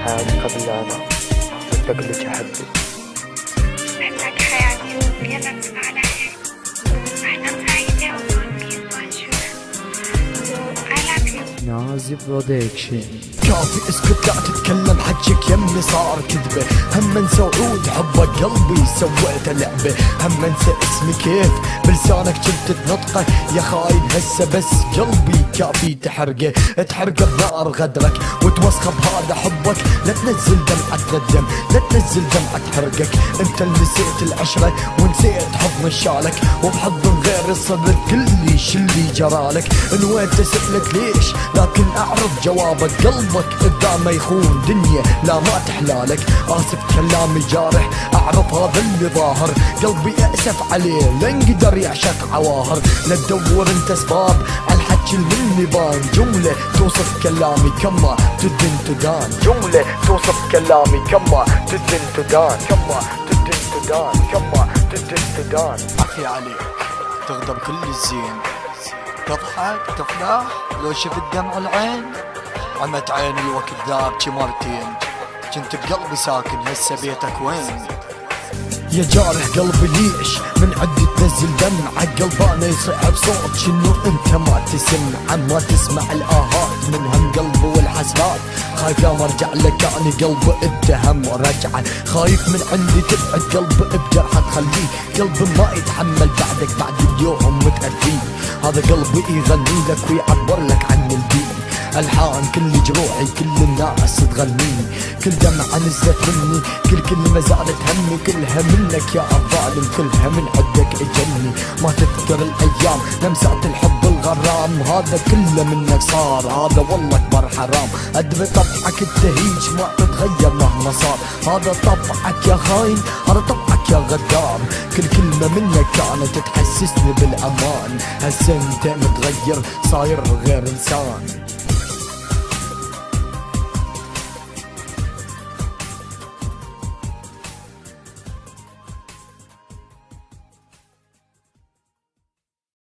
حياتي قبل لا أنام أشتاق لك يا حبي. أحبك حياتي ويلا نسمع على خير وأحلام سعيدة وكل بونجور I love you. نازي برودكشن. كافي اسكت لا تتكلم حجك يمي صار كذبة. هم انسى وعود حبك قلبي سويته لعبة. هم انسى اسمي كيف بلسانك كنت تنطقه يا خاين هسه بس قلبي كافي تحرقه بنار غدرك وتوسخه بهذا حبك. لا تنزل دمعة ندم لا تنزل دمعة حرقك. انت اللي نسيت العشرة ونسيت حضن شالك وبحضن غير صدرك كلي شلي جرالك. نويت اسألك ليش لكن اعرف جوابك. قلبك اذا ما يخون دنيا لا ما تحلالك. اسف كلامي جارح اعرف هذا اللي ظاهر. قلبي اسف عليه لن قدر يعشق عواهر. لا تدور انت اسباب عالحكي المني بان. جملة توصف كلامي كما تدن تدان. جملة توصف كلامي كما تدن تدان. كما تدن تدان كما تدن تدان. عفي عليك تغضب كل الزين. تضحك تفرح لو شفت دمع العين. عمت عين الوقت ذابكي مرتين. كنت بقلبي ساكن هسه بيتك وين. يا جارح قلبي ليش من عندي تنزل دمعة. قلبانا يصيح بصوت شنو انت ما تسمع. ما تسمع الاهات من هم قلبي والحسرات. خايف يا مرجع لك اني قلبي اتهم ورجعه. خايف من عندي تبعد قلبي بجرحة تخليه. قلبي ما يتحمل بعدك بعد اليوم متأذيه. هذا قلبي يغني لك ويعبر لك عن البيئة. الحان كل جروحي كل الناس تغنيني. كل دمعة نزلت مني كل كلمة زادت همي. كلها منك يا الظالم كلها من عندك اجني. ما تذكر الايام لمسات الحب الغرام. هذا كله منك صار هذا والله اكبر حرام. ادري طبعك التهيج ما تتغير مهما صار. هذا طبعك يا خاين هذا طبعك يا غدار. كل كلمة منك كانت تحسسني بالامان. هسه انت متغير صاير غير انسان.